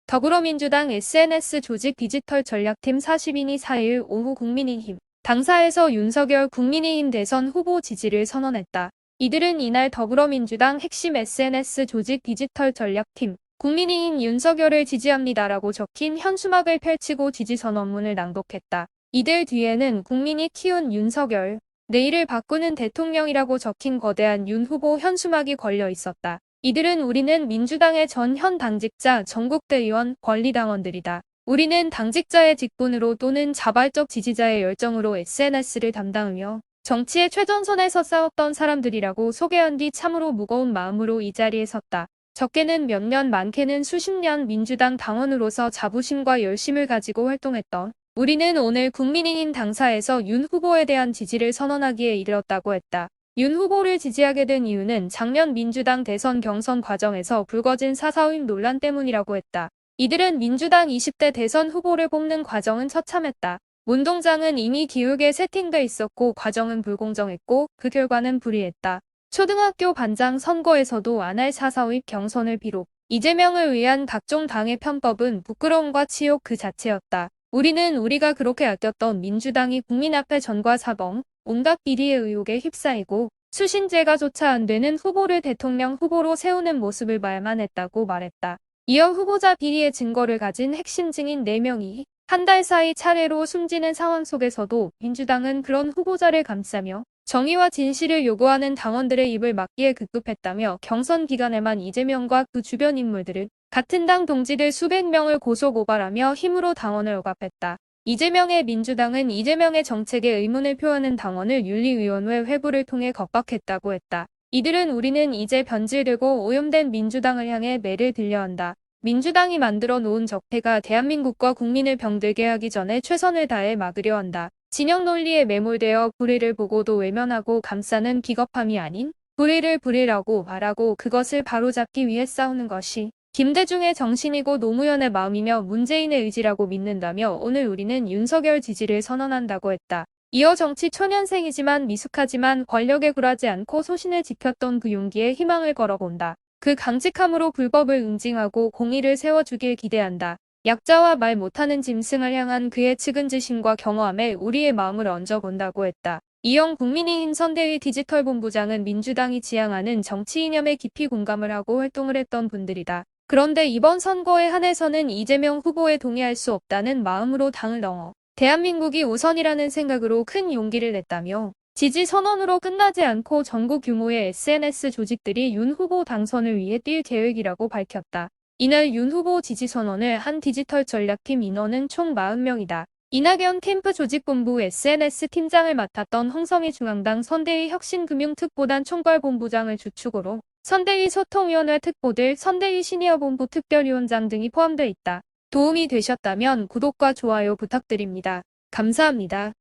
더불어민주당 SNS 조직 디지털 전략팀 40인이 4일 오후 국민의힘 당사에서 윤석열 국민의힘 대선 후보 지지를 선언했다. 이들은 이날 더불어민주당 핵심 SNS 조직 디지털 전략팀 국민의힘 윤석열을 지지합니다라고 적힌 현수막을 펼치고 지지 선언문을 낭독했다. 이들 뒤에는 국민이 키운 윤석열, 내일을 바꾸는 대통령이라고 적힌 거대한 윤 후보 현수막이 걸려 있었다. 이들은 우리는 민주당의 전 당직자, 전국대 의원, 권리당원들이다. 우리는 당직자의 직분으로 또는 자발적 지지자의 열정으로 SNS를 담당하며 정치의 최전선에서 싸웠던 사람들이라고 소개한 뒤 참으로 무거운 마음으로 이 자리에 섰다. 적게는 몇 년, 많게는 수십 년 민주당 당원으로서 자부심과 열심을 가지고 활동했던 우리는 오늘 국민의힘 당사에서 윤 후보에 대한 지지를 선언하기에 이르렀다고 했다. 윤 후보를 지지하게 된 이유는 작년 민주당 대선 경선 과정에서 불거진 사사후임 논란 때문이라고 했다. 이들은 민주당 20대 대선 후보를 뽑는 과정은 처참했다. 운동장은 이미 기울게 세팅돼 있었고 과정은 불공정했고 그 결과는 불이했다. 초등학교 반장 선거에서도 안 할 사사후임 경선을 비롯 이재명을 위한 각종 당의 편법은 부끄러움과 치욕 그 자체였다. 우리는 우리가 그렇게 아꼈던 민주당이 국민 앞에 전과 사범, 온갖 비리의 의혹에 휩싸이고 수신제가조차 안 되는 후보를 대통령 후보로 세우는 모습을 봐야만 했다고 말했다. 이어 후보자 비리의 증거를 가진 핵심 증인 4명이 한 달 사이 차례로 숨지는 상황 속에서도 민주당은 그런 후보자를 감싸며 정의와 진실을 요구하는 당원들의 입을 막기에 급급했다며 경선 기간에만 이재명과 그 주변 인물들은 같은 당 동지들 수백 명을 고소 고발하며 힘으로 당원을 억압했다. 이재명의 민주당은 이재명의 정책에 의문을 표하는 당원을 윤리위원회 회부를 통해 겁박했다고 했다. 이들은 우리는 이제 변질되고 오염된 민주당을 향해 매를 들려 한다. 민주당이 만들어 놓은 적폐가 대한민국과 국민을 병들게 하기 전에 최선을 다해 막으려 한다. 진영 논리에 매몰되어 불의를 보고도 외면하고 감싸는 비겁함이 아닌 불의를 불의라고 말하고 그것을 바로잡기 위해 싸우는 것이 김대중의 정신이고 노무현의 마음이며 문재인의 의지라고 믿는다며 오늘 우리는 윤석열 지지를 선언한다고 했다. 이어 정치 초년생이지만 미숙하지만 권력에 굴하지 않고 소신을 지켰던 그 용기에 희망을 걸어본다. 그 강직함으로 불법을 응징하고 공의를 세워주길 기대한다. 약자와 말 못하는 짐승을 향한 그의 측은지심과 경허함에 우리의 마음을 얹어본다고 했다. 이영 국민의힘 선대위 디지털본부장은 민주당이 지향하는 정치 이념에 깊이 공감을 하고 활동을 했던 분들이다. 그런데 이번 선거에 한해서는 이재명 후보에 동의할 수 없다는 마음으로 당을 넣어 대한민국이 우선이라는 생각으로 큰 용기를 냈다며 지지 선언으로 끝나지 않고 전국 규모의 SNS 조직들이 윤 후보 당선을 위해 뛸 계획이라고 밝혔다. 이날 윤 후보 지지 선언을 한 디지털 전략팀 인원은 총 40명이다. 이낙연 캠프 조직본부 SNS 팀장을 맡았던 홍성희 중앙당 선대위 혁신금융특보단 총괄본부장을 주축으로 선대위 소통위원회 특보들, 선대위 시니어본부 특별위원장 등이 포함돼 있다. 도움이 되셨다면 구독과 좋아요 부탁드립니다. 감사합니다.